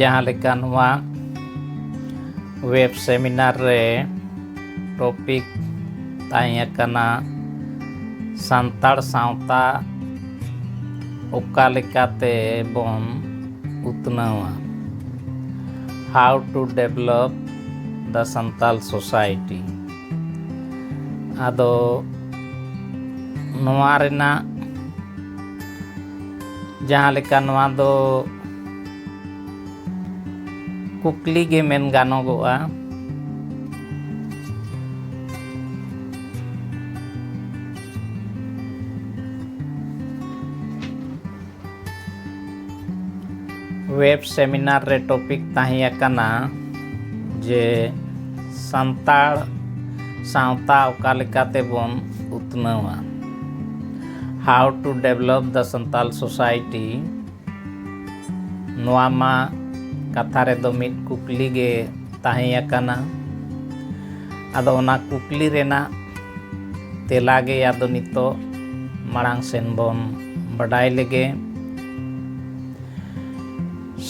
जहाँ लेका नवा वेब सेमिनार रे टॉपिक ताहियाकना सांताड़ सावता ओका लेकाते बोन उतनावा how to develop the Santal society. आदो नवा रेना जहाँ लेका नवा दो कुकली गे मेन गानोगोआ। वेब सेमिनार रे टॉपिक ताहियाकना जे संताड़ सावता ओका लेकाते बोन उतनावा how to develop the Santal society. नवा मा कथा रे दो मिट कुकली गे ताहियाकना। आदो ओना कुकली रेना तेला गे आदो नितो माड़ांग सेन बोन बडाय लेगे।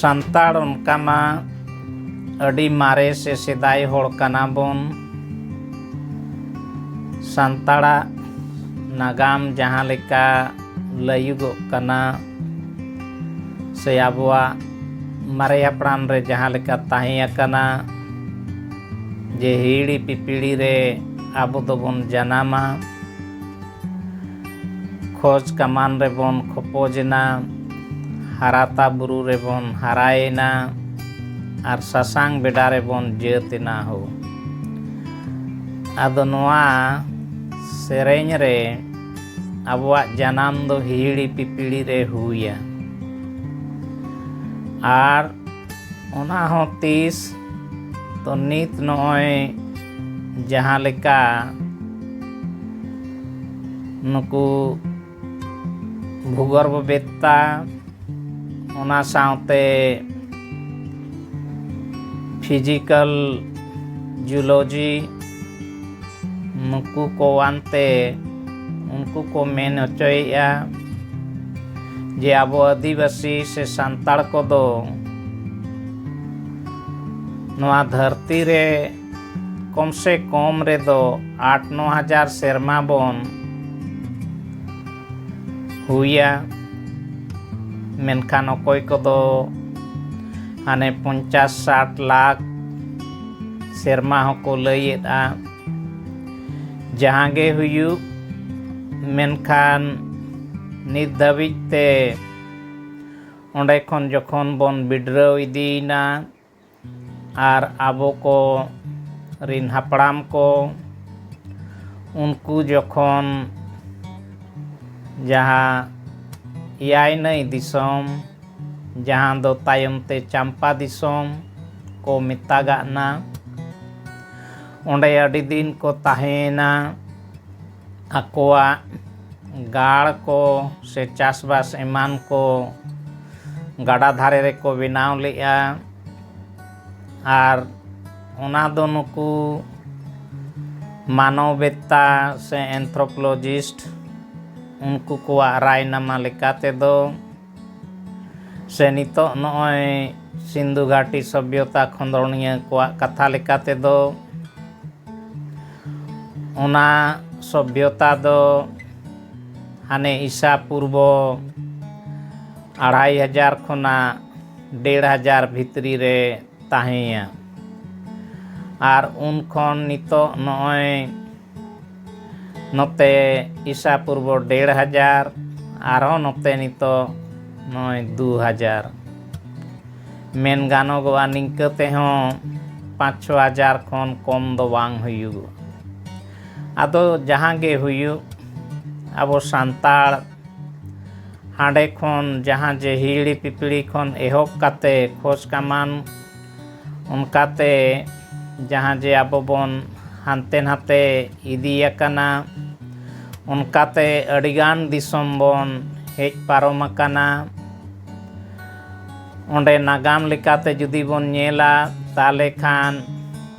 संताड़ उनका मा अडी मारे से सेदाय होड़ कना बोन। संताड़ा नागाम जहाँ लेका लयुगो कना से आबुआ मारे अपरान रे जहाँ लेका ताहियाकना जे हिड़ी पिपिड़ी रे आबो दो बोन जनामा खोज कमान रे बोन खोपोजना हाराता बुरु रे बोन हारायना आर सासांग बेडा रे बोन जेतना हो। आदो नोआ सेरेñ रे आबुआ जनाम दो हिड़ी पिपिड़ी रे हुया आर ओना हो 30 तो नित नोय जहाँ लेका नुकु भूगर्भवेत्ता ओना सावते फिजिकल जूलॉजी नुकु को वानते उनको को मेन होचोया जे आबो आदिवासी से सांताड़ को दो नवा धरती रे कम से कम रे दो 8-9 हजार सेरमा बोन हुया। मेनखान अकोय को दो हाने 50-60 लाख सेरमा होको लयेदा जहाँ गे हुयु। मेनखान नित धाबिज ते ओंडे खन जखन बोन बिड्राव इदीना आर आबो को रिन हापड़ाम को उनको जखन जहाँ याय नई दिसोम जहाँ दो तायम ते चंपा दिसोम को मितागाना ओंडे अडी दिन को ताहेना आकोआ गाड़ को से चासबास एमान को गाड़ा धारे रे को बनाव लेआ आर ओना दो नुकु मानववेत्ता से एंथ्रोपोलॉजिस्ट उनको को रायनामा लेकाते दो से नितो नोय सिंधु घाटी सभ्यता खंदरनिया को कथा लेकाते दो ओना सभ्यता दो हाने ईसा पूर्व 2500 खुना 1500 भितरी रे ताहिया आर उन खन नितो नोय नोते ईसा पूर्व 1500 आरो नोते नितो नोय 2000 मेन गानो गोवा निंकते हों 5-6 हजार खन कम दो वांग हुयु। आदो जहाँ गे हुयु आबो सांताड़ हांडे खन जहाँ जे हिड़ी पिपिड़ी खन एहोब काते खोज कमान उनकाते जहाँ जे आबो बोन हानते नाते इदियाकना उनकाते अडिगान दिसोम बोन हेज पारोमाकना। ओंडे नागाम लेकाते जुदी बोन नेला ताले खान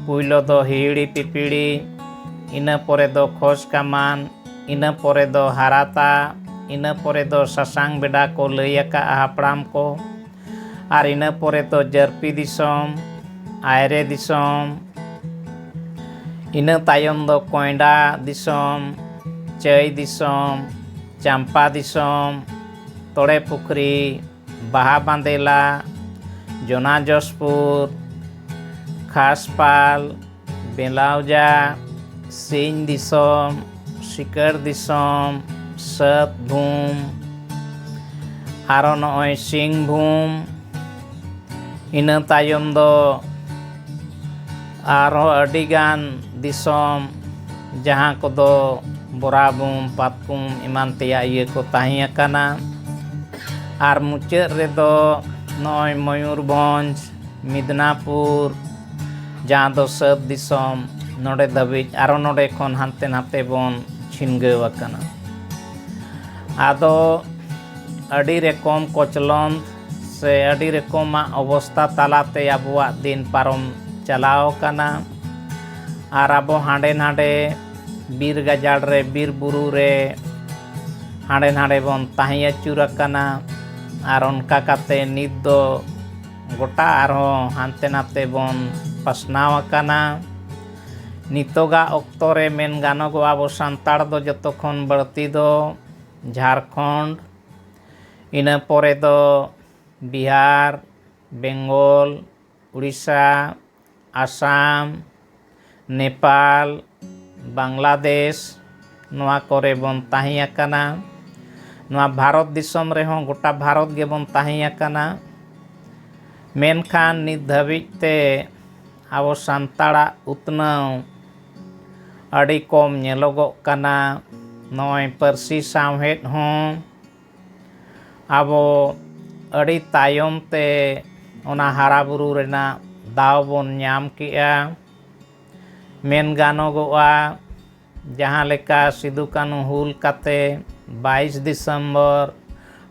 पुइलो दो हिड़ी पिपिड़ी इना पोरे दो खोज कमान इना पोरे दो हाराता इना पोरे दो सासांग बेडा को लैयाका हापड़ाम को ᱟᱨ ᱤᱱᱟᱹ ᱯᱚᱨᱮ ᱫᱚ ᱡᱟᱹᱨᱯᱤ ᱫᱤᱥᱚᱢ, ᱟᱭᱨᱮ ᱫᱤᱥᱚᱢ, ᱤᱱᱟᱹ ᱛᱟᱭᱚᱢ ᱫᱚ ᱠᱚᱭᱰᱟ ᱫᱤᱥᱚᱢ, ᱪᱟᱹᱭ ᱫᱤᱥᱚᱢ, ᱪᱟᱢᱯᱟ ᱫᱤᱥᱚᱢ, ᱛᱚᱲᱮ ᱯᱩᱠᱷᱨᱤ, ᱵᱟᱦᱟ ᱵᱟᱸᱫᱮᱞᱟ, ᱡᱚᱱᱟ ᱡᱚᱥᱯᱩᱨ, ᱠᱷᱟᱥᱯᱟᱞ, ᱵᱮᱞᱟᱣᱡᱟ, ᱥᱤᱧ ᱫᱤᱥᱚᱢ, ᱥᱤᱠᱟᱹᱨ ᱫᱤᱥᱚᱢ, ᱥᱟᱹᱛᱵᱷᱩᱢ, ᱟᱨᱚ ᱱᱚᱜᱼᱚᱭ ᱥᱤᱝᱵᱷᱩᱢ, ᱤᱱᱟᱹ ᱛᱟᱭᱚᱢ ᱫᱚ ᱟᱨᱦᱚᱸ ᱟᱹᱰᱤᱜᱟᱱ ᱫᱤᱥᱚᱢ ᱡᱟᱦᱟᱸ ᱠᱚᱫᱚ ᱵᱚᱨᱟᱵᱷᱩᱢ, ᱯᱟᱛᱠᱩᱢ ᱮᱢᱟᱱ ᱛᱮᱭᱟᱜ ᱤᱭᱟᱹ ᱠᱚ ᱛᱟᱦᱮᱸ ᱟᱠᱟᱱᱟ᱾ ᱟᱨ ᱢᱩᱪᱟᱹᱫ ᱨᱮᱫᱚ ᱱᱚᱜᱼᱚᱭ ᱢᱚᱭᱩᱨᱵᱷᱚᱸᱡᱽ, ᱢᱤᱫᱽᱱᱟᱯᱩᱨ, ᱡᱟᱦᱟᱸ ᱫᱚ ᱥᱟᱹᱛ ᱫᱤᱥᱚᱢ, ᱱᱚᱰᱮ ᱫᱷᱟᱹᱵᱤᱡ ᱟᱨᱚ ᱱᱚᱰᱮ ᱠᱷᱚᱱ ᱦᱟᱱᱛᱮ ᱱᱟᱛᱮ ᱵᱚᱱ ᱪᱷᱤᱱᱜᱟᱹᱣ ᱟᱠᱟᱱᱟ᱾ ᱟᱫᱚ ᱟᱹᱰᱤ ᱨᱚᱠᱚᱢ ᱠᱚᱪᱞᱚᱱ ᱥᱮ ᱟᱹᱰᱤ ᱨᱚᱠᱚᱢᱟᱜ ᱚᱵᱚᱥᱛᱷᱟ ᱛᱟᱞᱟᱛᱮ ᱟᱵᱚᱣᱟᱜ ᱫᱤᱱ ᱯᱟᱨᱚᱢ ᱪᱟᱞᱟᱣ ᱟᱠᱟᱱᱟ᱾ ᱟᱨ ᱟᱵᱚ ᱦᱟᱸᱰᱮ ᱱᱟᱰᱮ ᱵᱤᱨ ᱜᱟᱡᱟᱲ ᱨᱮ, ᱵᱤᱨ ᱵᱩᱨᱩ ᱨᱮ ᱦᱟᱸᱰᱮ ᱱᱟᱰᱮ ᱵᱚᱱ ᱛᱟᱦᱮᱸ ᱟᱹᱪᱩᱨ ᱟᱠᱟᱱᱟ᱾ ᱟᱨ ᱚᱱᱠᱟ ᱠᱟᱛᱮ ᱱᱤᱛ ᱫᱚ ᱜᱚᱴᱟ ᱟᱨᱦᱚᱸ ᱦᱟᱱᱛᱮ ᱱᱟᱛᱮ ᱵᱚᱱ ᱯᱟᱥᱱᱟᱣ ᱟᱠᱟᱱᱟ᱾ ᱱᱤᱛᱚᱜᱟᱜ ᱚᱠᱛᱚ ᱨᱮ ᱢᱮᱱ ᱜᱟᱱᱚᱜᱚᱜᱼᱟ ᱟᱵᱚ ᱥᱟᱱᱛᱟᱲ ᱫᱚ ᱡᱚᱛᱚ ᱠᱷᱚᱱ ᱵᱟᱹᱲᱛᱤ ᱫᱚ ᱡᱷᱟᱲᱠᱷᱚᱸᱰ, ᱤᱱᱟᱹ ᱯᱚᱨᱮ ᱫᱚ ᱵᱤᱦᱟᱨ, ᱵᱮᱝᱜᱚᱞ, ᱩᱲᱤᱥᱥᱟ, ᱟᱥᱟᱢ, ᱱᱮᱯᱟᱞ, ᱵᱟᱝᱞᱟᱫᱮশ, ᱱᱚᱣᱟ ᱠᱚᱨᱮ ᱵᱚᱱ ᱛᱟᱦᱮᱸ ᱟᱠᱟᱱᱟ᱾ ᱱᱚᱣᱟ ᱵᱷᱟᱨᱚᱛ ᱫᱤᱥᱚᱢ ᱨᱮᱦᱚᱸ ᱜᱚᱴᱟ ᱵᱷᱟᱨᱚᱛ ᱜᱮᱵᱚᱱ ᱛᱟᱦᱮᱸ ᱟᱠᱟᱱᱟ᱾ ᱢᱮᱱᱠᱷᱟᱱ ᱱᱤᱛ ᱫᱷᱟᱹᱵᱤᱡ ᱛᱮ ᱟᱵᱚ ᱥᱟᱱᱛᱟᱲᱟᱜ ᱩᱛᱱᱟᱹᱣ ᱟᱹᱰᱤ ᱠᱚᱢ ᱧᱮᱞᱚᱜᱚᱜ ᱠᱟᱱᱟ᱾ ᱱᱚᱜᱼᱚᱭ ᱯᱟᱹᱨᱥᱤ ᱥᱟᱶᱦᱮᱫ ᱦᱚᱸ ᱟᱵᱚ ᱟᱹᱰᱤ ᱛᱟᱭᱚᱢ ᱛᱮ ᱚᱱᱟ ᱦᱟᱨᱟᱵᱩᱨᱩ ᱨᱮᱱᱟᱜ ᱫᱟᱣ ᱵᱚᱱ ᱧᱟᱢ ᱠᱮᱜᱼᱟ᱾ ᱢᱮᱱ ᱜᱟᱱᱚᱜᱚᱜᱼᱟ ᱡᱟᱦᱟᱸ ᱞᱮᱠᱟ ᱥᱤᱫᱩ ᱠᱟᱹᱱᱦᱩ ᱦᱩᱞ ᱠᱟᱛᱮ 22 ᱰᱤᱥᱮᱢᱵᱚᱨ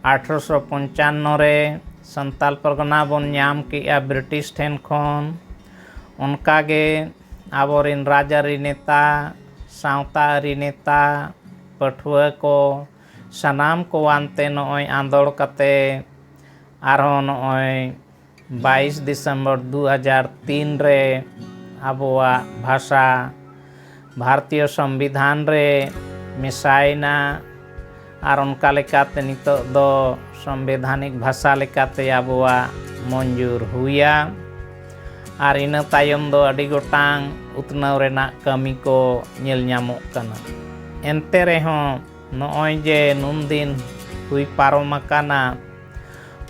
1855 ᱨᱮ ᱥᱟᱱᱛᱟᱞ ᱯᱟᱨᱜᱟᱱᱟ ᱵᱚᱱ ᱧᱟᱢ ᱠᱮᱜᱼᱟ ᱵᱨᱤᱴᱤᱥ ᱴᱷᱮᱱ ᱠᱷᱚᱱ, ᱚᱱᱠᱟᱜᱮ ᱟᱵᱚᱨᱮᱱ ᱨᱟᱡᱽᱟᱹᱨᱤ ᱱᱮᱛᱟ, ᱥᱟᱶᱛᱟ ᱟᱹᱨᱤ ᱱᱮᱛᱟ, ᱯᱟᱹᱴᱷᱩᱣᱟᱹ ko ᱥᱟᱱᱟᱢ ᱠᱚ ᱟᱱᱛᱮ ᱱᱚᱜᱼᱚᱭ ᱟᱸᱫᱳᱲ ᱠᱟᱛᱮ ᱟᱨᱦᱚᱸ ᱱᱚᱜᱼᱚᱭ 22 ᱰᱤᱥᱮᱢᱵᱚᱨ 2003 ᱨᱮ ᱟᱵᱚᱣᱟᱜ ᱵᱷᱟষᱟ ᱵᱷᱟᱨᱚᱛᱤᱭᱚ ᱥᱚᱝᱵᱤᱫᱷᱟᱱ ᱨᱮ ᱢᱮᱥᱟᱭᱮᱱᱟ᱾ ᱟᱨ ᱚᱱᱠᱟ ᱞᱮᱠᱟᱛᱮ ᱱᱤᱛᱚᱜ ᱫᱚ ᱥᱚᱝᱵᱤᱫᱷᱟᱱᱤᱠ ᱵᱷᱟষᱟ ᱞᱮᱠᱟᱛᱮ ᱟᱵᱚᱣᱟᱜ ᱢᱚᱧᱡᱩᱨ ᱦᱩᱭᱟ᱾ ᱟᱨ ᱤᱱᱟᱹ ᱛᱟᱭᱚᱢ ᱫᱚ ᱟᱹᱰᱤ ᱜᱚᱴᱟᱝ ᱩᱛᱱᱟᱹᱣ ᱨᱮᱱᱟᱜ ᱠᱟᱹᱢᱤ ᱠᱚ ᱧᱮᱞ ᱧᱟᱢᱚᱜ ᱠᱟᱱᱟ᱾ ᱮᱱᱛᱮ ᱨᱮᱦᱚᱸ ᱱᱚᱜᱼᱚᱭ ᱡᱮ ᱱᱩᱱᱫᱤᱱ ᱦᱩᱭ ᱯᱟᱨᱚᱢ ᱟᱠᱟᱱᱟ,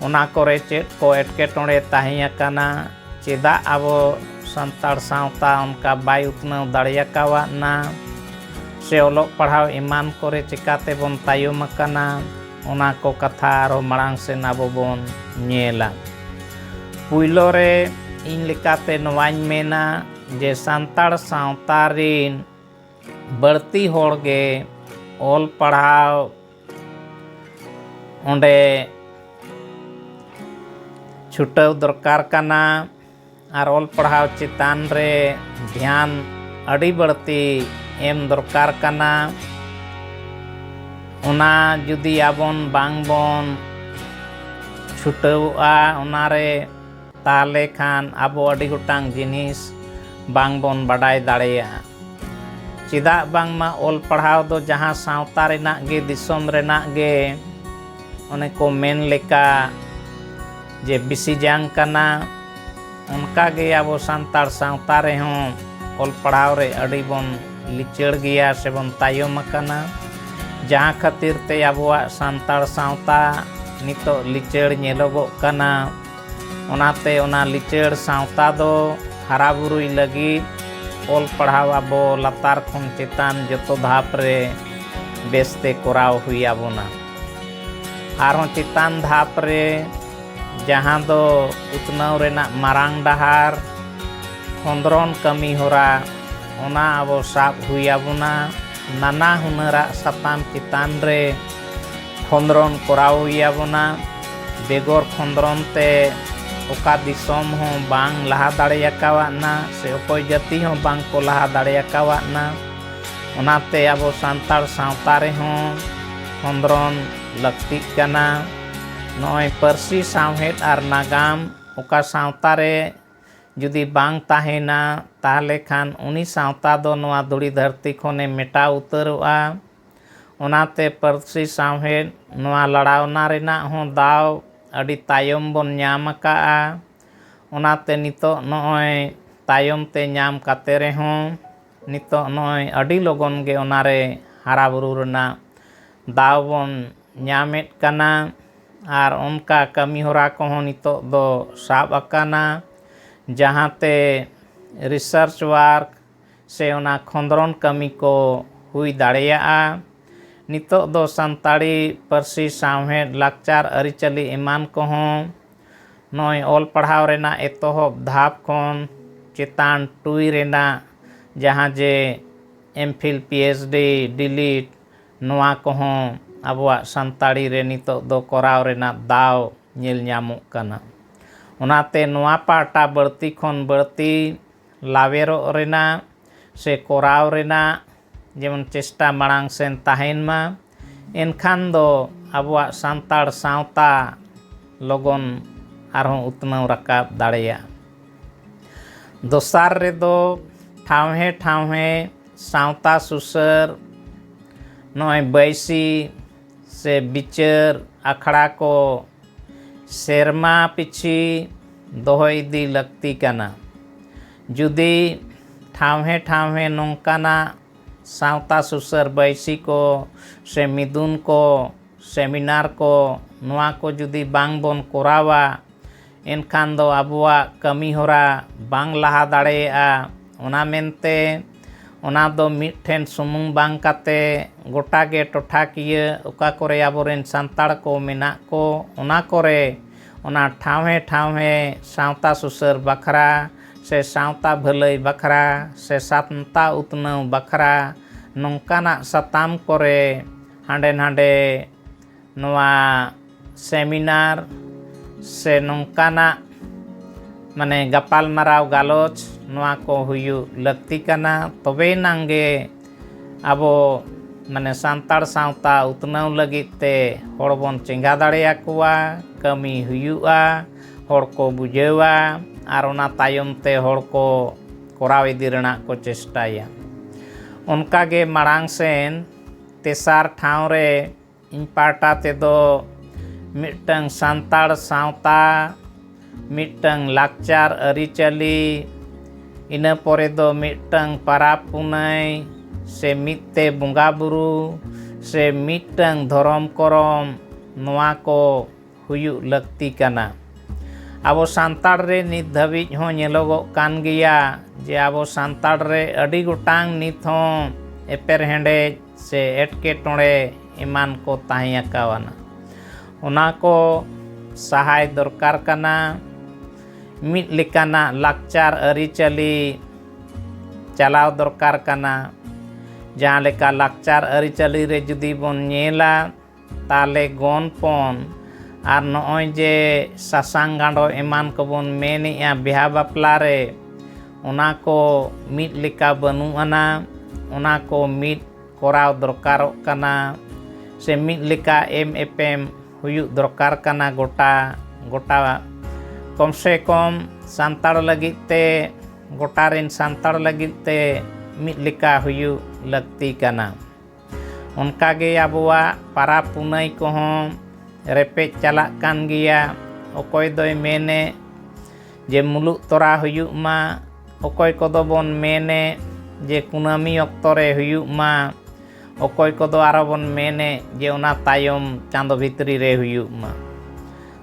ᱚᱱᱟ ᱠᱚᱨᱮ ᱪᱮᱫ ᱠᱚ ᱮᱴᱠᱮᱴᱚᱬᱮ ᱛᱟᱦᱮᱸ ᱟᱠᱟᱱᱟ, ᱪᱮᱫᱟᱜ ᱟᱵᱚ ᱥᱟᱱᱛᱟᱲ ᱥᱟᱶᱛᱟ ᱚᱱᱠᱟ ᱵᱟᱭ ᱩᱛᱱᱟᱹᱣ ᱫᱟᱲᱮᱭᱟᱠᱟᱣᱱᱟ, ᱥᱮ ᱚᱞᱚᱜ ᱯᱟᱲᱦᱟᱣ ᱮᱢᱟᱱ ᱠᱚᱨᱮ ᱪᱤᱠᱟᱹᱛᱮᱵᱚᱱ ᱛᱟᱭᱚᱢ ᱟᱠᱟᱱᱟ, ᱚᱱᱟ ᱠᱚ ᱠᱟᱛᱷᱟ ᱟᱨᱦᱚᱸ ᱢᱟᱲᱟᱝ ᱥᱮᱱ ᱟᱵᱚ ᱵᱚᱱ ᱧᱮᱞᱟ᱾ ᱯᱩᱭᱞᱳ ᱨᱮ ᱤᱧ ᱞᱮᱠᱟᱛᱮ ᱱᱚᱣᱟᱧ ᱢᱮᱱᱟ ᱡᱮ ᱥᱟᱱᱛᱟᱲ ᱥᱟᱶᱛᱟ ᱨᱮᱱ ᱵᱟᱹᱲᱛᱤ ᱦᱚᱲᱜᱮ ᱚᱞ ᱯᱟᱲᱦᱟᱣ ᱚᱸᱰᱮ ᱪᱷᱩᱴᱟᱹᱣ ᱫᱚᱨᱠᱟᱨ ᱠᱟᱱᱟ᱾ ᱟᱨ ᱚᱞ ᱯᱟᱲᱦᱟᱣ ᱪᱮᱛᱟᱱ ᱨᱮ ᱫᱷᱮᱭᱟᱱ ᱟᱹᱰᱤ ᱵᱟᱹᱲᱛᱤ ᱮᱢ ᱫᱚᱨᱠᱟর ᱠᱟᱱᱟ᱾ ᱚᱱᱟ ᱡᱩᱫᱤ ᱟᱵᱚᱱ ᱵᱟᱝᱵᱚᱱ ᱪᱷᱩᱴᱟᱹᱣᱚᱜᱼᱟ ᱚᱱᱟᱨᱮ, ᱛᱟᱦᱚᱞᱮ ᱠᱷᱟᱱ ᱟᱵᱚ ᱟᱹᱰᱤ ᱜᱚᱴᱟᱝ ᱡᱤᱱᱤᱥ ᱵᱟᱝᱵᱚᱱ ᱵᱟᱰᱟᱭ ᱫᱟᱲᱮᱭᱟᱜᱼᱟ᱾ ᱪᱮᱫᱟᱜ ᱵᱟᱝᱢᱟ ᱚᱞ ᱯᱟᱲᱦᱟᱣ ᱫᱚ ᱡᱟᱦᱟᱸ ᱥᱟᱶᱛᱟ ᱨᱮᱱᱟᱜ ᱜᱮ, ᱫᱤᱥᱚᱢ ᱨᱮᱱᱟᱜ ᱜᱮ, ᱚᱱᱮ ᱠᱚ ᱢᱮᱱ ᱞᱮᱠᱟ ᱡᱮ ᱵᱤᱥᱤ ᱡᱟᱝ ᱠᱟᱱᱟ, ᱚᱱᱠᱟᱜᱮ ᱟᱵᱚ ᱥᱟᱱᱛᱟᱲ ᱥᱟᱶᱛᱟ ᱨᱮᱦᱚᱸ ᱚᱞ ᱯᱟᱲᱦᱟᱣ ᱨᱮ ᱟᱹᱰᱤ ᱵᱚᱱ ᱞᱤᱪᱟᱹᱲ ᱜᱮᱭᱟ ᱥᱮᱵᱚᱱ ᱛᱟᱭᱚᱢ ᱟᱠᱟᱱᱟ᱾ ᱡᱟᱦᱟᱸ ᱠᱷᱟᱹᱛᱤᱨ ᱛᱮ ᱟᱵᱚᱣᱟᱜ ᱥᱟᱱᱛᱟᱲ ᱥᱟᱶᱛᱟ ᱱᱤᱛᱚᱜ ᱞᱤᱪᱟᱹᱲ ᱧᱮᱞᱚᱜᱚᱜ ᱠᱟᱱᱟ᱾ ᱚᱱᱟᱛᱮ ᱚᱱᱟ ᱞᱤᱪᱟᱹᱲ ᱥᱟᱶᱛᱟ ᱫᱚ ᱦᱟᱨᱟᱵᱩᱨᱩᱭ ᱞᱟᱹᱜᱤᱫ ᱚᱞ ᱯᱟᱲᱦᱟᱣ ᱟᱵᱚ ᱞᱟᱛᱟᱨ ᱠᱷᱚᱱ ᱪᱮᱛᱟᱱ ᱡᱚᱛᱚ ᱫᱷᱟᱯ ᱨᱮ ᱵᱮᱥᱛᱮ ᱠᱚᱨᱟᱣ ᱦᱩᱭ ᱟᱵᱚᱱᱟ᱾ ᱟᱨᱦᱚᱸ ᱪᱮᱛᱟᱱ ᱫᱷᱟᱯ ᱨᱮ ᱡᱟᱦᱟᱸ ᱫᱚ ᱩᱛᱱᱟᱹᱣ ᱨᱮᱱᱟᱜ ᱢᱟᱨᱟᱝ ᱰᱟᱦᱟᱨ ᱠᱷᱚᱸᱫᱽᱨᱚᱱ ᱠᱟᱹᱢᱤ ᱦᱚᱨᱟ, ᱚᱱᱟ ᱟᱵᱚ ᱥᱟᱵ ᱦᱩᱭ ᱟᱵᱚᱱᱟ᱾ ᱱᱟᱱᱟ ᱦᱩᱱᱟᱹᱨᱟᱜ ᱥᱟᱛᱟᱢ ᱪᱮᱛᱟᱱ ᱨᱮ ᱠᱷᱚᱸᱫᱽᱨᱚᱱ ᱠᱚᱨᱟᱣ ᱦᱩᱭ ᱟᱵᱚᱱᱟ᱾ ᱵᱮᱜᱚᱨ ᱠᱷᱚᱸᱫᱽᱨᱚᱱ ᱛᱮ ᱚᱠᱟ ᱫᱤᱥᱚᱢ ᱦᱚᱸ ᱵᱟᱝ ᱞᱟᱦᱟ ᱫᱟᱲᱮᱭᱟᱠᱟᱣᱱᱟ, ᱥᱮ ᱚᱠᱚᱭ ᱡᱟᱹᱛᱤ ᱦᱚᱸ ᱵᱟᱝ ᱠᱚ ᱞᱟᱦᱟ ᱫᱟᱲᱮᱭᱟᱠᱟᱣᱱᱟ᱾ ᱚᱱᱟᱛᱮ ᱟᱵᱚ ᱥᱟᱱᱛᱟᱲ ᱥᱟᱶᱛᱟ ᱨᱮᱦᱚᱸ ᱠᱷᱚᱸᱫᱽᱨᱚᱱ ᱞᱟᱹᱠᱛᱤᱜ ᱠᱟᱱᱟ᱾ नॉय परसी सावहेद आर नागाम ओका सावता रे जुदी बांग ताहेना ताहले खान उनी सावता दो नोआ धुड़ी धरती खोने मेटा उतरवा ओनाते परसी सावहेद नोआ लड़ावना रेना हों दाव अडी तायम बोन ᱧᱟᱢ ᱟᱠᱟᱜᱼᱟ ओनाते नितो नॉय तायम ते ᱧᱟᱢ काते रेहों नितो नॉय अडी लोगन गे ओनारे हारा बुरु रेना दाव बोन ᱧᱟᱢᱮᱫ कना आर उनका कमी होरा कोहों नितो दो साब अकाना जहाँते रिसर्च वर्क से ओना खोंदरोन कमी को हुई दाड़ेयाआ नितो दो संताड़ी परसी सावहेद लाकचार अरिचली एमान कोहों नॉय ऑल पढ़ाव रेना एतोहब धाप खोन चेतान टुई रेना जहाँ जे एमफिल पीएचडी डिलीट नोआ कोहों आबुआ संताड़ी रे नितो दो कोराव रेना दाव नेल ᱧᱟᱢᱚᱜ कना ओनाते नोआ पाटा बढ़ती खोन बढ़ती लावेरो रेना से कोराव रेना जेमन चेष्टा माड़ांग सेन ताहेन मा एनखान दो आबुआ सांताड़ सावता लोगन आरहों उतनाव राकाब दाड़ेया दोसार रे दो ठावहे ठावहे सावता सुसर नॉय बैसी से बिचार अखड़ा को सेरमा पिछी दोहो इदी लगती कना जुदी ठावहे ठावहे नोंकाना सावता सुसर बैसी को से मिदुन को सेमिनार को नोआ को जुदी बांग बोन कोरावा एनखान दो आबुआ कमी होरा बांग लहा दाड़ेया ओना मेनते ओना दो मिठेन सुमुंग बांग काते गोटा गे टोठा किए ओका कोरे आबोरेन संताड़ को मेना को ओना कोरे ओना ठावहे ठावहे सावता सुसर बखरा से सावता भलई बखरा से सातनता उतनाव बखरा नोंकाना सताम कोरे हांडे नांडे नोआ सेमिनार से नोंकाना माने गपाल माराव गालोच नोआ को हुयु लगती कना तबे नांगे आबो माने सांताड़ सावता उतनाव लगिते होड़ बोन चेंगा दाड़ेया कुआ कमी हुयुआ होड़ को बुझेवा आर ओना तायम ते होड़ को कोराव इदी रेना को चेष्टाया उनका गे माड़ांग सेन तेसार ठाव रे इन पाटा ते दो मिटंग सांताड़ सावता मिटंग लाकचार अरिचली इना पोरे दो मिटंग पराब पुनाई से मित्ते बुंगा बुरु से मिटंग धरम करम नोआ को हुयु लगती कना आबो सांताड़ रे नित धाबिज हों नेलोगोग कान गिया जे आबो सांताड़ रे अडी गोटांग नित हों एपेर हेंडेज से एटकेटोड़े एमान को ताहें आकावाना ओना को सहाय दरकार कना मिट लेकाना लाकचार अरिचली चलाव दरकार कना जहाँ लेका लाकचार अरिचली रे जुदी बोन नेला ताले गोनपन आर नॉय जे सासांग गांडो एमान को बोन मेनेया बिहा बापला रे ओना को मिट लेका बनुआना ओना को मिट कोराव दरकारोग कना से मिट लेका एम एपेम हुयु दरकार कना गोटा गोटा कम से कम सांताड़ लगित ते गोटा रेन सांताड़ लगित ते मिट लेका हुयु लगती कना उनका गे आबुआ पारा पुनई कोहों रेपेज चला कान गिया ओकोय दोय मेने जे मुलुग तोरा हुयुग मा ओकोय कोदो बोन मेने जे कुनामी ऑक्तो रे हुयुग मा ओकोय कोदो आरो बोन मेने जे ओना तायम चांदो भितरी रे हुयुग मा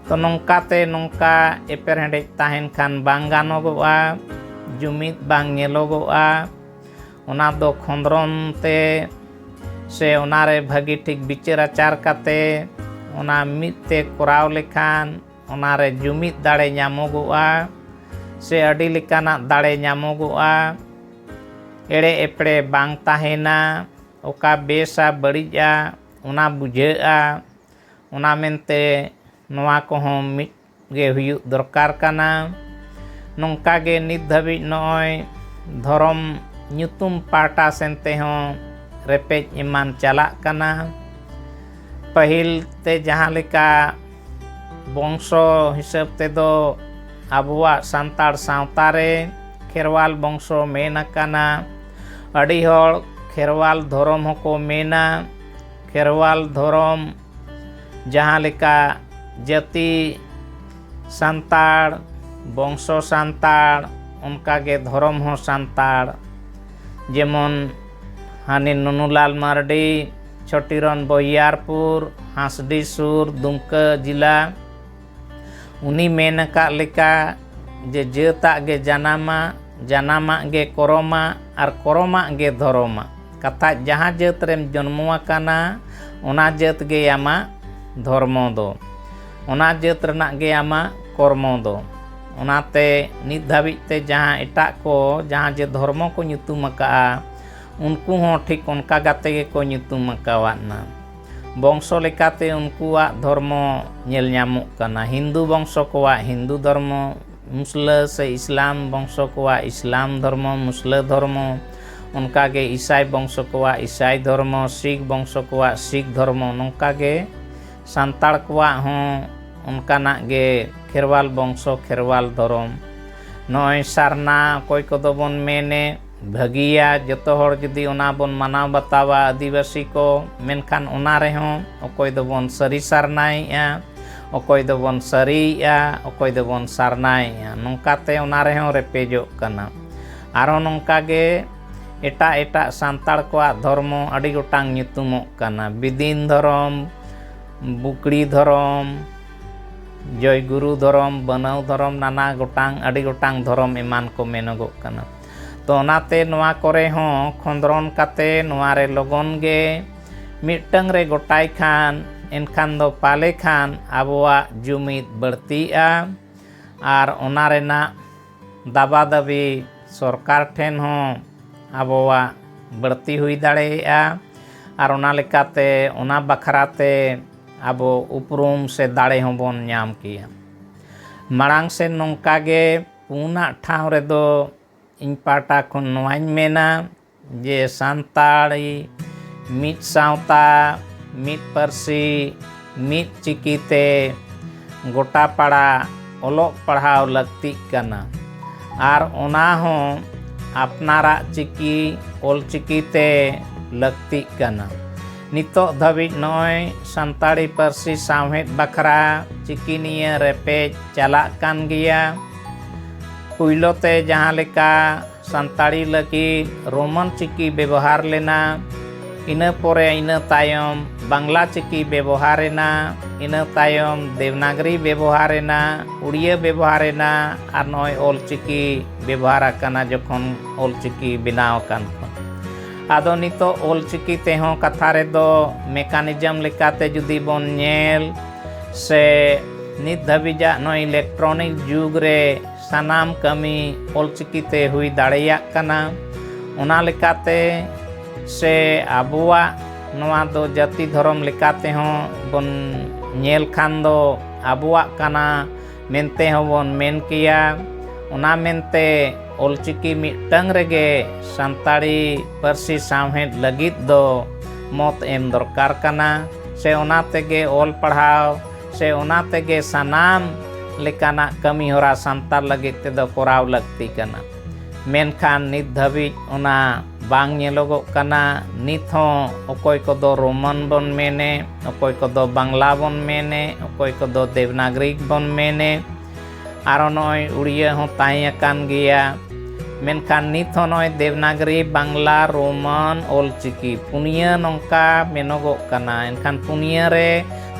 तो नोंकाते नोंका एपेर हेंडेज ताहेन खान बांग गानोगोआ जुमिद बांग नेलोगोआ ओना दो खोंदरोन ते से ओनारे भागी ठीक बिचार आचार काते ओना मिते कोराव लेखान ओनारे जुमिद दाड़े ᱧᱟᱢᱚᱜᱚᱜᱼᱟ से अडी लेकाना दाड़े ᱧᱟᱢᱚᱜᱚᱜᱼᱟ एड़े एपड़े बांग ताहेना ओका बेसा बड़िजा ओना बुझेआ ओना मेनते नोआ कोहों मिट गे हुयु दरकार कना नोंका गे नित धाबिज नॉय धरम ᱧᱩᱛᱩᱢ पाटा सेनते हों रेपेज एमान चला कना पहिल ते जहाँ लेका bongso hisab tedo abuak santar sawta re kherwal bongso men akana. Adi hor kherwal dhorom hoko mena. kherwal dhorom jahan leka jati santar bongso santar onka ge dhorom ho santar. Jemon hani Nunulal Mardi Chotiron Boyarpur Hasdi Sur Dumka Jila uni men akad leka je jetak ge janama, janama ge koroma, ar koroma ge dhoroma. Kata jahan jeut rem jonmo akana ona jeut ge ama dhormo do, ona jeut renak ge ama kormo do. Onate nit dhabij te jahan etak ko jahan je dhormo ko nyutum akaa unku hon thik onka gate ge ko nyutum akawatna. Bongso lekate unkuak dhormo nyel nyamuk kana. Hindu bongso koak Hindu dhormo, Musla se Islam bongso koak Islam dhormo, Musla dhormo. Onka ge Isai bongso koak Isai dhormo, Sikh bongso koak Sikh dhormo. Nongka ge santar koak hon onkanak ge kherwal bongso kherwal dhorom. Noy sarna koy kodo bon mene bhagiya joto hor judi ona bon manaw batawa adivasi ko, menkhan ona rehon okoy do bon sari sarnaia, okoy do bon sariya, okoy do bon sarnaia. Nongkate ona rehon repejok kana. Aro nongka ge eta santar koak dhormo adi gotang nyutumok kana. Bidin dhorom, Bukri dhorom, Joy Guru dhorom, Banaw dhorom, nana gotang adi gotang dhorom eman ko menogok kana. To onate noa kore hon khondron kate noa re logon ge mitang re gotai khan enkhan do pale khan abuak jumid barti'a ar ona renak daba dabi sorkar ten hon abuak barti hui daᱲᱮᱭᱟᱜᱼᱟ ar ona lekate ona bakrate abo uprum se dare hobon nyam kiya. Marang sen nongka ge punak ठाव redo ᱤᱧ ᱯᱟᱦᱴᱟ ᱠᱷᱚᱱ ᱱᱚᱣᱟᱧ ᱢᱮᱱᱟ ᱡᱮ ᱥᱟᱱᱛᱟᱲᱤ ᱢᱤᱫ ᱥᱟᱶᱛᱟ ᱢᱤᱫ ᱯᱟᱹᱨᱥᱤ ᱢᱤᱫ ᱪᱤᱠᱤᱛᱮ ᱜᱚᱴᱟ ᱯᱟᱲᱟ ᱚᱞᱚᱜ ᱯᱟᱲᱦᱟᱣ ᱞᱟᱹᱠᱛᱤᱜ ᱠᱟᱱᱟ ᱟᱨ ᱚᱱᱟ ᱦᱚᱸ ᱟᱯᱱᱟᱨᱟᱜ ᱪᱤᱠᱤ ᱚᱞᱪᱤᱠᱤᱛᱮ ᱞᱟᱹᱠᱛᱤᱜ ᱠᱟᱱᱟ। ᱱᱤᱛᱚᱜ ᱫᱷᱟᱹᱵᱤᱡ ᱱᱚᱜᱼᱚᱭ ᱥᱟᱱᱛᱟᱲᱤ ᱯᱟᱹᱨᱥᱤ ᱥᱟᱶᱦᱮᱫ ᱵᱟᱠᱷᱨᱟ ᱪᱤᱠᱤ ᱱᱤᱭᱟᱹ ᱨᱮᱯᱮᱡ ᱪᱟᱞᱟᱜ ᱠᱟᱱ ᱜᱮᱭᱟ। पुइलो ते जहाँ लेका संताड़ी लगी रोमन चिकी व्यवहार लेना, इना पोरे इना तायम बांग्ला चिकी व्यवहारेना, इना तायम देवनागरी व्यवहारेना, उड़िया व्यवहारेना और नॉय ओल चिकी व्यवहार करना जखन ओल चिकी बनाव कान। आदो नितो ओल चिकी ते हों कथा रे दो मेकानिज्म लेकाते जुदी बोन नेल से नित धबिजा नॉय इलेक्ट्रॉनिक जुग रे सानाम कमी ओलचिकीते हुई दाड़ेयाक कना। ओना लेकाते से आबुआ नोआ दो जाति धर्म लेकाते हों बन नेल खान दो आबुआ कना मेनते हों बन मेन किया। ओना मेनते ओलचिकी मिटंग रेगे संताड़ी पार्सी सावहेद लगित दो मत एम दरकार कना से ओना तेगे ओल पढ़ाव से ओना तेगे सानाम लेकाना कमी होरा संतार लगे तेदो कोराव लगती कना। मेनखान नित धबिज ओना बांग नेलोगो कना। नित हों ओकोय कोदो रोमन बन मेने, ओकोय कोदो बांग्ला बन मेने, ओकोय कोदो देवनागरी बन मेने आरो नॉय उड़िया हों ताई कान गया। मेनखान नित हों नॉय देवनागरी बांग्ला रोमन ओलचिकी पुनिया नोंका मेनोगो कना। एनखान पुनिया रे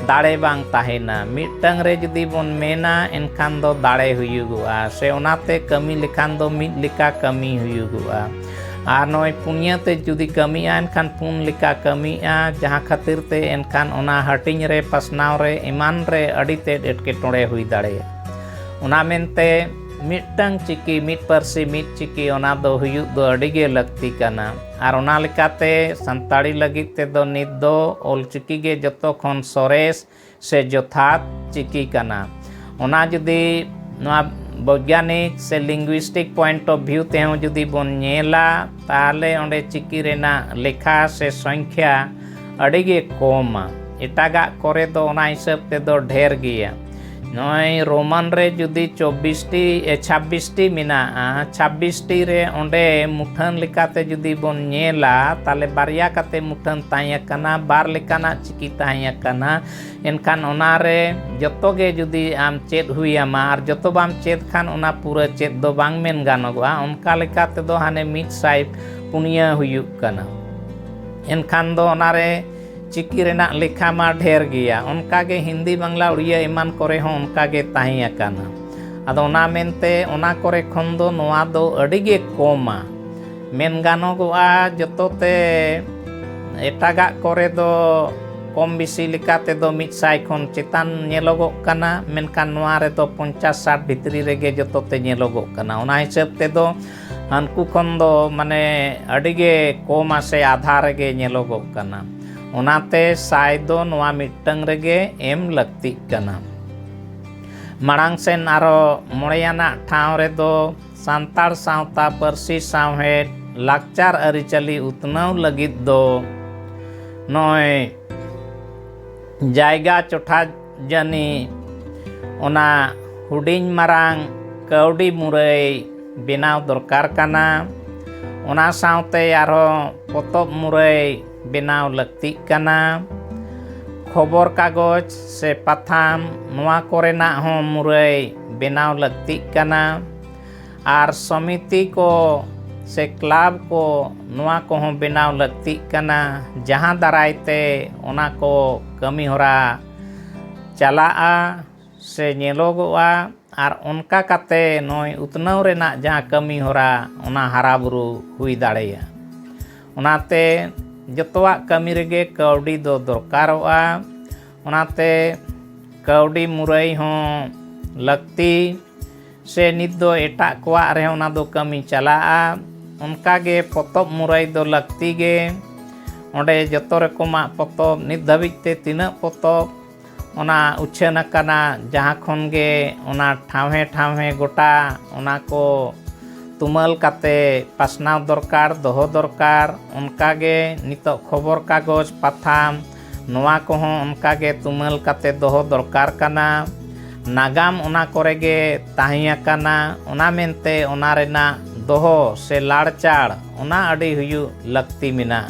दाड़े बांग ताहेना मिटंग रे जुदी बोन मेना एनखान दो दाड़े हुयुगुआ से ओनाते कमी लेखान दो मिट लिका कमी हुयुगुआ आर नॉय पुनिया ते जुदी कमी आ एनखान पुन लिका कमी आ जहाँ खातिर ते एनखान ओना हटिंग रे पसनाव रे ईमान रे अड़ी ते एटकेटोड़े हुई दाड़े। ओना मेनते मिटंग चिकी मिट पार्सी मिट चिकी ओना दो हुयुग दो अड़ीगे लगती कना आर ओना लेकाते संताड़ी लगित ते दो नित दो ओलचिकी गे जतो खन सोरेस से जथात चिकी कना। ओना जुदी नोआ वैज्ञानिक से लिंग्विस्टिक पॉइंट ऑफ व्यू ते हों जुदी बोन नेला ताले ओंडे चिकी रेना लेखा से संख्या अड़ीगे कम एटागा करे दो ओना हिसाब ते दो ढेर गिया। नॉय रोमन रे जुदी 26टी मेना 26टी रे ओंडे मुठन लेकाते जुदी बोन नेला ताले बारिया काते मुठन ताहेकना बार लेकाना चिकी ताहेकना एनखान ओनारे जतो गे जुदी आम चेद हुइयामा आर जतो बाम चेद खान ओना पूरा चेद दो बांग मेन गानोगआ उनका लेकाते दो हाने 100 हुयुग कना एनखान दो ओनारे चिकी रेना लेखा मा ढेर गया उनका गे हिंदी बांग्ला उड़िया इमान करे हों उनका गे ताहेकना आदो ओना मेनते ओना करे खन दो नोआ दो अड़ी गे कोमा मेन गानोगआ जतोते एटागा करे दो कम बेसी लेकाते दो 100 खन चेतान नेलोगो कना मेनखान नोआ रे दो 50-60 भितरी रेगे जतोते नेलोगो कना ओना हिसाब ते दो हानकु खन दो माने अड़ी गे कोमा से आधा रेगे नेलोगो कना ओनाते साय दो नोआ मिट्टंग रेगे एम लगती कना माड़ांग सेन आरो मोड़ेयाना ठाव रे दो सांतार सावता परसी सावहेड लाकचार अरिचली उतनाव लगित दो नोय जायगा चोठा जानी ओना हुडिंग मारांग कौडी मुरई बेनाव दरकार कना ओना सावते आरो पोतब मुरई बेनाव लगती कना खबर कागज से पाथाम नोआ कोरेना हो मुरई बेनाव लगती कना आर समिति को से क्लब को नोआ को हो बेनाव लगती कना जहाँ दरायते ओना को कमी होरा चलाआ से नेलोगोआ आर उनका काते नोय उतनाव रेना जहाँ कमी होरा ओना हाराबुरु हुई दाड़ेया ओनाते जतवा कमी रेगे कौडी दो दरकारोआ ओनाते कौडी मुरई हों लगती से नित दो एटा कोआ रे ओना दो कमी चलाआ उनका गे पोतब मुरई दो लगती गे ओंडे जतो रकमा पोतब नित धाबिते तिना पोतब ओना उछन कना जहाँ खन गे ओना ठावे गोटा ओना को तुमल काते पासनाव दरकार दोहो दरकार उनका गे नितो खबर कागज पाथाम नोआ को हों उनका गे तुमल काते दोहो दरकार कना नागाम ओना कोरे गे ताहिया कना ओना मेनते ओना रेना दोहो से लाड़चाड़ ओना अड़ी हुयु लगती मिना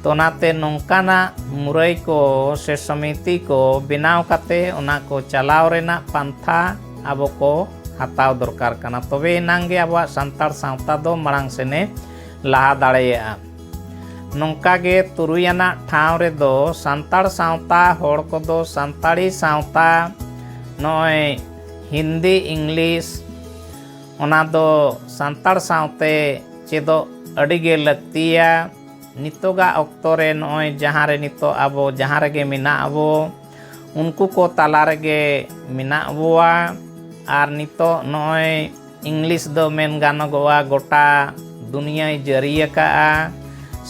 तो ओनाते नोंकाना मुरई को से समिति को बेनाव काते ओना को चलाव रेना पांथा आबो को हाताव दरकार कना तबे नांगे आबो सांतार सावता दो माड़ांग सेने लाहा दाड़ेया नोंका गे तुरुयाना ठाव रे दो सांतार सावता होड़ को दो सांताड़ी सावता नोय हिंदी इंग्लिश ओना दो सांतार सावते चेदो अड़ी गे लगतिया नितोगा अक्तो रे नोय जहाँ रे नितो आबो जहाँ रेगे मिना आबो उनको को ताला रेगे मिना आबोआ आर नितो नोय इंग्लिश दो मेन गानोगोआ गोटा दुनिया जरिया का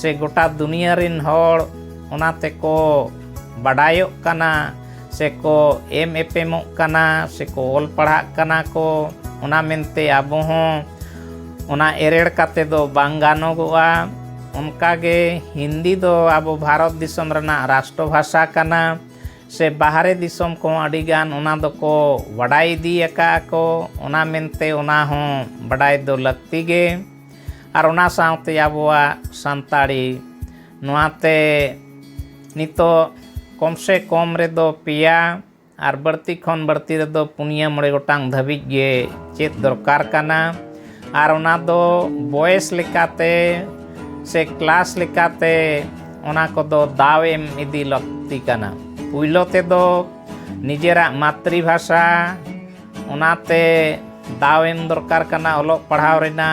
से गोटा दुनिया रिन होड़ ओनाते को बड़ायो कना से को एम एपेमो कना से को ओल पढ़ा कना को ओना मेनते आबो हों ओना एरेड़ काते दो बांग गानोगोआ उनका गे हिंदी दो आबो भारत दिसम रना राष्ट्र भाषा कना से बाहरे दिसम को अड़ीगान ओना दो को वड़ाई दी एका को ओना मेनते ओना हों बड़ाई दो लगती गे आर ओना सावते आबोआ सांताड़ी नोआते नितो कम से कम रे दो पिया आर बढ़ती खन बढ़ती रे दो पुनिया मड़े गोटांग धाबिज गे चेत दरकार कना आर ओना दो बॉयस लेकाते से क्लास लेकाते ओना को दो दाव एम इदी लगती कना पुइलो ते दो निजेरा मातृभाषा ओनाते दाव एम दरकार कना ओलोग पढ़ाव रेना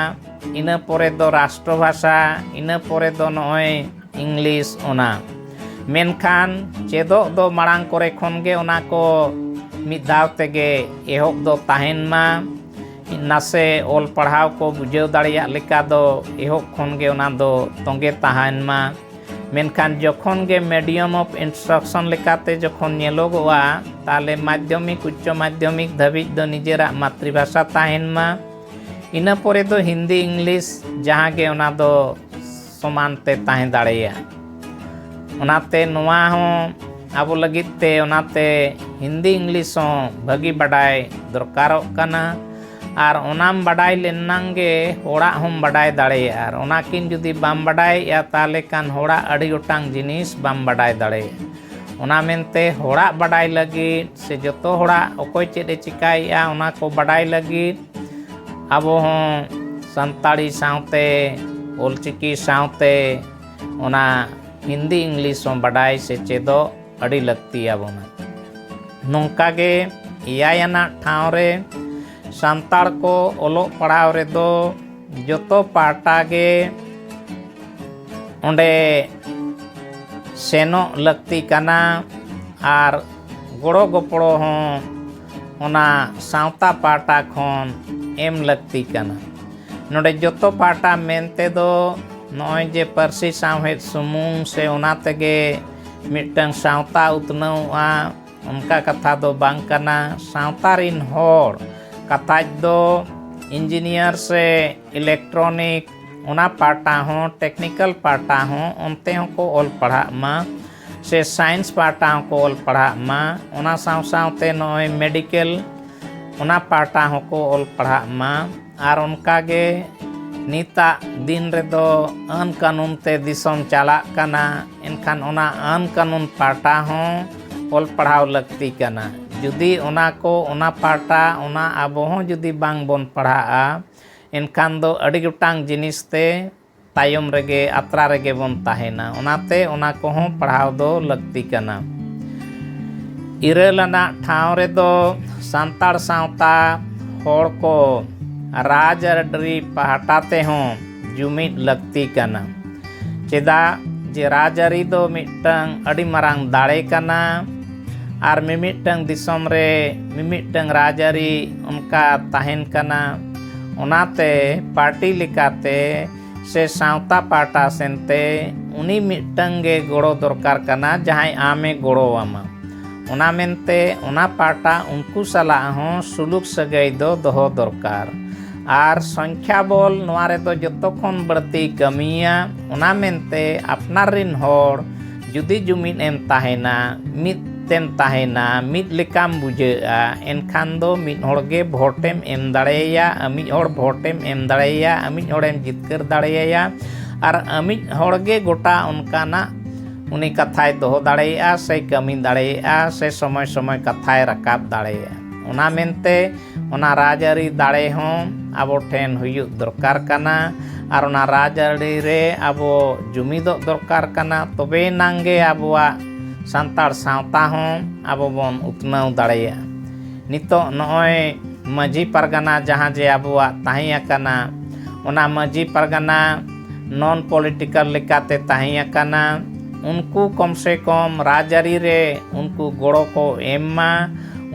इना पोरे दो राष्ट्रभाषा इना पोरे दो नोय इंग्लिश ओना मेनखान चेदो दो माड़ांग करे खन गे ओना को मिद दाव तेगे एहोब दो ताहेन मा नासे ओल पढ़ाव को बुझाव दाड़िया लेका दो एहोब खन गे ओना दो तोंगे ताहेन मा मेनखान जखन गे मीडियम ऑफ इंस्ट्रक्शन लेकाते जखन नेलोगोआ ताले माध्यमिक उच्च माध्यमिक धाबिज दो निजेरा मातृभाषा ताहेन मा इना पोरे दो हिंदी इंग्लिश जहाँ गे ओना दो समानते ताहें दाड़ेया ओनाते नोआ हों आबो लगित ते ओनाते हिंदी इंग्लिश भागी बाडाय दरकारोग कना आर ओनाम बाडाय लेनांगे होड़ा हम बाडाय दाड़े आर ओनाकिन जुदी बाम बाडाय या ताले कान होड़ा अड़ी गोटांग जिनिस बाम बाडाय दाड़े ओना मेनते होड़ा बाडाय लगी से जतो होड़ा ओकोय चेदे चिकाया ओना को बाडाय लगी आबो हों संताड़ी सावते ओलचिकी सावते ओना हिंदी इंग्लिश बाडाय से चेदो अड़ी लगती आबोना नोंकागे इयायाना ठाव रे सांताड़ को ओलो पढ़ाव रे दो जोतो पाटा गे ओंडे सेनो लगती कना आर गोड़ो गोपड़ो हों ओना सावता पाटा खोन एम लगती कना नोडे जोतो पाटा मेनते दो नॉय जे परसी सावहेद सुमुंग से ओना तेगे मिटंग सावता उतनौआ उनका कथा दो बांग कना सावता रिन होड़ कथा दो इंजीनियर से इलेक्ट्रॉनिक ओना पाटा हों टेक्निकल पाटा हों उनते हों को ओल पढ़ा मा से साइंस पाटा हों को ओल पढ़ा मा ओना साव सावते नॉय मेडिकल ओना पाटा हों को ओल पढ़ा मा आर उनका गे नीता दिन रे दो अन कानून ते दिसम चला कना इनखान ओना अन कानून पाटा हों ओल पढ़ाव लगती कना जुदी ओना को ओना पाटा ओना आबो हों जुदी बांग बोन पढ़ाआ इनखान दो अड़ी गोटांग जिनिस ते तायम रेगे अत्रा रेगे बोन ताहेना ओनाते ओना को हों पढ़ाव दो लगती कना इरेलना ठाव रे दो सांताड़ सावता होड़ को राजआरी पहाटा ते हों जुमिद लगती कना चेदा जे राजआरी दो मिटंग अड़ी मरांग दाड़े कना आर मिमिटंग दिसम रे मिमिटंग राजआरी उनका ताहेन कना ओनाते पार्टी लिकाते से सावता पाटा सेनते उनी मिटंग गे गोड़ो दरकार कना जहां आमे गोड़ो आमा ओना मेनते ओना पाटा उनको सला हों सुलुक सगै दो दोहो दरकार आर संख्या बोल नोआरे दो जतो खन बड़ती कमिया ओना मेनते अपनार रिन होड़ जुदी जुमिन एम ताहेना मित तेम ताहेना मित लेकाम बुझेआ एनखान दो मित होड़गे भोटेम एम दाड़ेया अमित होड़ भोटेम एम दाड़ेया अमित होड़ेम जितकर दाड़ेया आर अमित होड़गे गोटा उनकाना उनी कथाय दोहो दाड़ेया से कमी दाड़ेया से समय समय कथाय रकाब दाड़ेया ओना मेनते ओना राजआरी दाड़े हों आबो ठेन हुयुग दरकार कना आर ओना राजआरी रे आबो जुमिदो दरकार कना तबे नांगे आबोआ सांताड़ सावता हों आबो बोन उतनाव दाड़ेया नितो नॉय माझी परगना जहां जे आबोआ ताहिया कना ओना माझी परगना नॉन पॉलिटिकल लेकाते ताहिया कना उनको कम से कम राजआरी रे उनको गोड़ो को एम्मा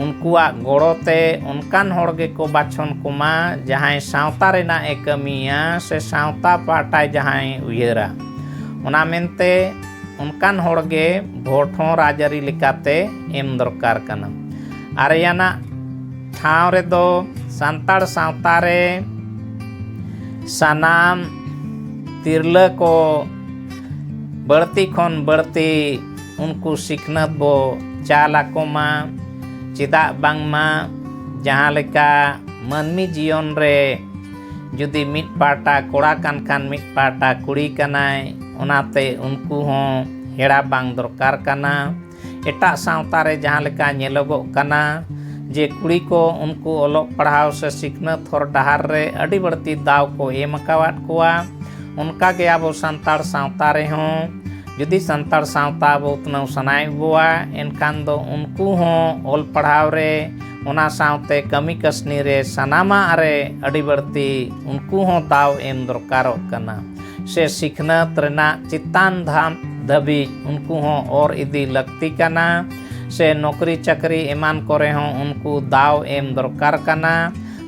उनकुआ गोड़ोते उनकान होड़गे को बाछन कुमा जहां सावता रेना ए कमिया से सावता पाटाय जहां उयरा ओना मेनते उनकान होड़गे भोट हों राजआरी लिकाते एम दरकार कना आरियाना ठाव रे दो सांताड़ सावता रे सानाम तिरला को बढ़ती खन बढ़ती उनको सिखनत बो चाला कोमा चिदा बांगमा जहाँ लेका मनमी जीवन रे जुदी मिट पाटा कोड़ा कान खान मिट पाटा कुड़ी कनाय ओनाते उनको हों हेड़ा बांग दरकार कना एटा सावता रे जहाँ लेका नेलोगो कना जे कुड़ी को उनको ओलोग पढ़ाव से सिखनत हर डहार रे अड़ी बढ़ती दाव को एम अकावाट कोआ उनका के आबो सांताड़ सावता रे हों जुदी सांताड़ सावता आबो उतनाव सनाय बोआ एनखान दो उनको हों ओल पढ़ाव रे ओना सावते कमी कसनी रे सनामा रे अड़ी बढ़ती उनको हों दाव एम दरकारोग कना से सिखनत रेना चितान धाम धबी उनको हों और इदी लगती कना से नौकरी चाकरी एमान करे हों उनको दाव एम दरकार कना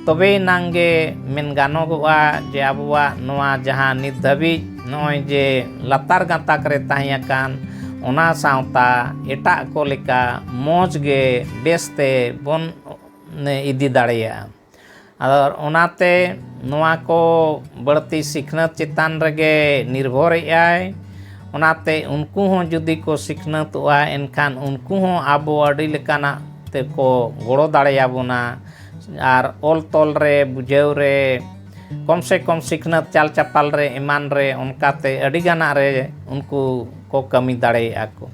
तबे नांगे मेन गानोगोआ जे आबुआ नोआ जहां नित धबी नॉय जे लतार गाताक रे ताहियाकान ओना सावता एटा को लेका मौज गे बेसते बोन इदी दाड़ेया और ओनाते नोआ को बढ़ती सिखनत चितान रगे निर्भर आय ओनाते उनको हों जुदी को सिखनतोआ एनखान उनको हों आबो अड़ी लेकाना teko goro daᱲᱮᱭᱟᱵᱚᱱᱟ ᱟᱨ ᱚᱞ ᱛᱚᱞ ᱨᱮ ᱵᱩᱡᱷᱟᱹᱣ ᱨᱮ ᱠᱚᱢ ᱥᱮ ᱠᱚᱢ ᱥᱤᱠᱷᱱᱟᱹᱛ ᱪᱟᱞ ᱪᱟᱯᱟᱞ ᱨᱮ ᱮᱢᱟᱱ ᱨᱮ ᱚᱱᱠᱟᱛᱮ ᱟᱹᱰᱤ ᱜᱟᱱᱟᱜ ᱨᱮ ᱩᱱᱠᱩ ko kami daᱲᱮᱭᱟᱜᱼᱟ ko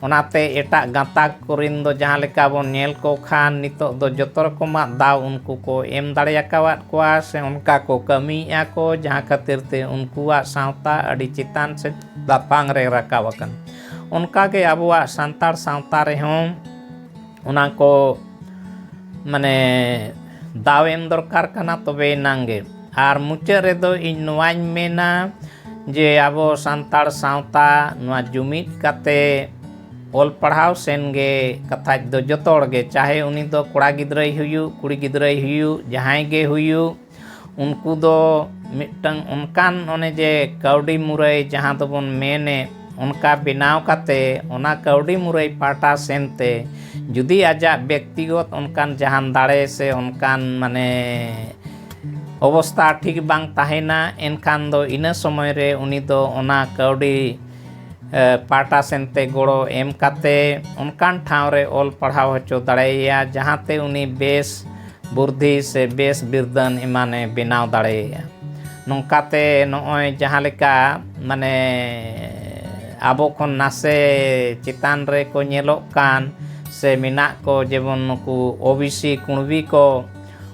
onate etak gatak korin do jahan leka bon nyel ko khan nitok do joto rokomak daw unku ko em daᱲᱮᱭᱟᱠᱟᱣᱟᱫ kowa se onka ko kamiya ko jahan khatir te unkuwag sawta adi chetan se lapang re rakab akan onka ge abuwag santar sawta rehon ona ko mane daw em dorkar kana tobe nange ar muchad redo ᱤᱧ ᱱᱚᱣᱟᱧ ᱢᱮᱱᱟ ᱡᱮ ᱟᱵᱚ ᱥᱟᱱᱛᱟᱲ ᱥᱟᱶᱛᱟ ᱱᱚᱣᱟ ᱡᱩᱢᱤᱫ ᱠᱟᱛᱮ ᱚᱞ ᱯᱟᱲᱦᱟᱣ ᱥᱮᱱ ᱜᱮ ᱠᱟᱛᱷᱟᱡ ᱫᱚ ᱡᱚᱛᱚ ᱦᱚᱲ ᱜᱮ ᱪᱟᱦᱮ ᱩᱱᱤ ᱫᱚ ᱠᱚᱲᱟ ᱜᱤᱫᱽᱨᱟᱹᱭ ᱦᱩᱭᱩᱜ ᱠᱩᱲᱤ ᱜᱤᱫᱽᱨᱟᱹᱭ ᱦᱩᱭᱩᱜ ᱡᱟᱦᱟᱸᱭ ᱜᱮ ᱦᱩᱭᱩᱜ ᱩᱱᱠᱩ ᱫᱚ ᱢᱤᱫᱴᱟᱝ ᱚᱱᱠᱟᱱ ᱚᱱᱮ ᱡᱮ ᱠᱟᱹᱣᱰᱤ ᱢᱩᱨᱟᱹᱭ ᱡᱟᱦᱟᱸ ᱫᱚᱵᱚᱱ ᱢᱮᱱᱮ ᱚᱱᱠᱟ ᱵᱮᱱᱟᱣ ᱠᱟᱛᱮ ᱚᱱᱟ ᱠᱟᱹᱣᱰᱤ ᱢᱩᱨᱟᱹᱭ ᱯᱟᱦᱴᱟ ᱥᱮᱱᱛᱮ ᱡᱩᱫᱤ ᱟᱡᱟᱜ ᱵᱮᱠᱛᱤᱜᱚᱛ ᱚᱱᱠᱟᱱ ᱡᱟᱦᱟᱱ ᱫᱟᱲᱮ ᱥᱮ ᱚᱱᱠᱟᱱ ᱢᱟᱱᱮ ᱚᱵᱚᱥᱛᱷᱟ ᱴᱷᱤᱠ ᱵᱟᱝ ᱛᱟᱦᱮᱱᱟ ᱮᱱᱠᱷᱟᱱ ᱫᱚ ᱤᱱᱟᱹ ᱥᱚᱢᱚᱭ ᱨᱮ ᱩᱱᱤ ᱫᱚ ᱚᱱᱟ ᱠᱟᱹᱣᱰᱤ ᱯᱟᱦᱴᱟ ᱥᱮᱱᱛᱮ ᱜᱚᱲᱚ ᱮᱢ ᱠᱟᱛᱮ ᱚᱱᱠᱟᱱ ᱴᱷᱟᱶ ᱨᱮ ᱚᱞ ᱯᱟᱲᱦᱟᱣ ᱦᱚᱪᱚ ᱫᱟᱲᱮᱭᱟᱭᱟ ᱡᱟᱦᱟᱸᱛᱮ ᱩᱱᱤ ᱵᱮᱥ ᱵᱩᱨᱫᱷᱤ ᱥᱮ ᱵᱮᱥ ᱵᱤᱨᱫᱟᱹᱱ ᱮᱢᱟᱱᱮ ᱵᱮᱱᱟᱣ ᱫᱟᱲᱮᱭᱟᱜᱼᱟ ᱱᱚᱝᱠᱟᱛᱮ ᱱᱚᱜᱼᱚᱭ ᱡᱟᱦᱟᱸ ᱞᱮᱠᱟ ᱢᱟᱱᱮ ᱟᱵᱚ ᱠᱷᱚᱱ ᱱᱟᱥᱮ ᱪᱮᱛᱟᱱ ᱨᱮᱠᱚ ᱧᱮᱞᱚᱜ ᱠᱟᱱ ᱥᱮ ᱢᱮᱱᱟᱜ ᱠᱚ ᱡᱮᱢᱚᱱ ᱱᱩᱠᱩ OBC ᱠᱩᱬᱵᱤ ko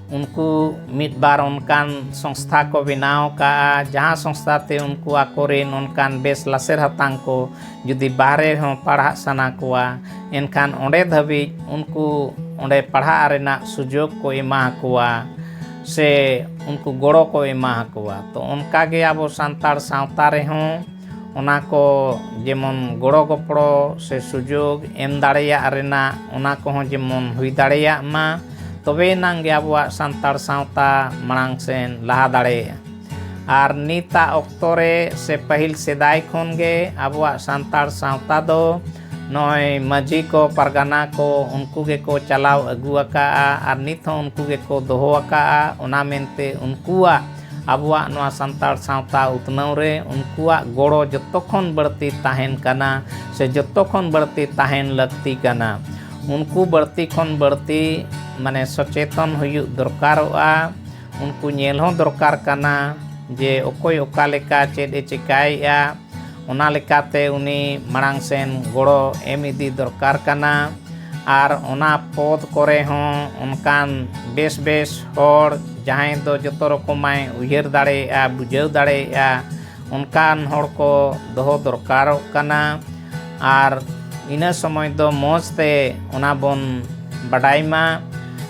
unku midbar onkan সংস্থা ko binaw ka jahan সংস্থা te unku akorin onkan bes laser hatang ko judi bahre hon parha sana kowa enkan onde dhabij unku onde parha renak sujog ko ema kowa se unku goro ko ema kowa to onka ge abo santar sawta rehon ona ko jemon goro gopro se sujog em daᱲᱮᱭᱟᱜ renak ona kohon jemon hui daᱲᱮᱭᱟᱜ ma tobe nang ge abuwag santar sawta marang sen laha daᱲᱮᱭᱟᱜᱼᱟ ar nita okto re se pahil sedai khon ge abuwag santar sawta do noy maji ko pargana ko unku ge ko chalaw agu aka'a ar nit hon unku ge ko doho aka'a ona mente unkuwag abuwag noa santar sawta utnaw re unkuwag goro joto khon barti tahen kana se joto khon barti tahen lakti kana unku barti khon barti mane socheton huyuk dorkaroa unku nyel hon dorkar kana je okoy oka leka ched e chekaiya ona lekate uni marang sen goro em idi dorkar kana ar ona pod kore hon onkan bes bes hor jahain do joto rokomai uyher daᱲᱮᱭᱟᱜᱼᱟ bujhaw daᱲᱮᱭᱟᱜᱼᱟ onkan hor ko doho dorkarok kana ar ina somoy do mojte ona bon badai ma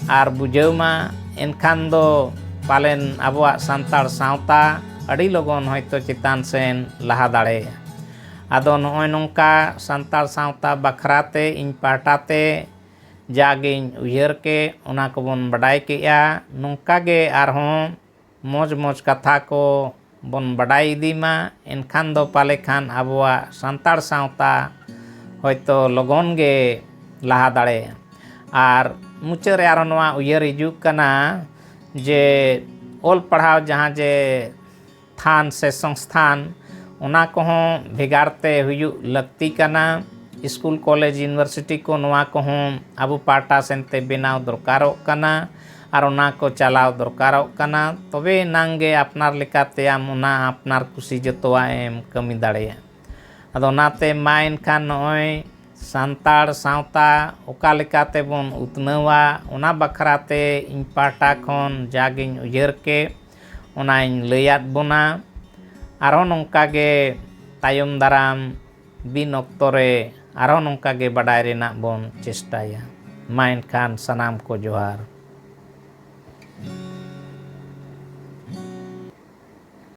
ar bujhaw ma enkhan do palen abuwag santar sawta adi logon hoyto chetan sen laha daᱲᱮᱭᱟᱜᱼᱟ ado no'oy nongka santar sawta bakrate ᱤᱧ ᱯᱟᱦᱴᱟᱛᱮ jagiñ uyhar ke ona kobon badai ke'a nongka ge arhon moj moj katha ko bon badai idi ma enkhan do pale khan abuwag santar sawta hoyto logon ge laha daᱲᱮᱭᱟᱜᱼᱟ ar muchad re aro noa uyhar hijuk kana je ol parhaw jahan je than se songsthan ona kohon bhegarte huyuk lakti kana school college university ko noa kohon abu pahta sente benaw dorkarok kana ar ona ko chalaw dorkarok kana tobe nangge apnar lekate am ona apnar kusi jotowa em kami daᱲᱮᱭᱟᱜᱼᱟ ado onate ma enkhan no'oy santar sawta oka lekate bon utnawa ona bakrate ᱤᱧ ᱯᱟᱦᱴᱟ ᱠᱷᱚᱱ jagiñ uyhar ke onaᱧ ᱞᱟᱹᱭᱟᱫ ᱵᱚᱱᱟ ᱟᱨᱦᱚᱸ ᱱᱚᱝᱠᱟ ᱜᱮ ᱛᱟᱭᱚᱢ ᱫᱟᱨᱟᱢ ᱵᱤᱱ ᱚᱠᱛᱚ ᱨᱮ ᱟᱨᱦᱚᱸ ᱱᱚᱝᱠᱟ ᱜᱮ ᱵᱟᱰᱟᱭ ᱨᱮᱱᱟᱜ ᱵᱚᱱ ᱪᱮᱥᱴᱟᱭᱟ ᱢᱟ ᱮᱱᱠᱷᱟᱱ ᱥᱟᱱᱟᱢ ᱠᱚ ᱡᱚᱦᱟᱨ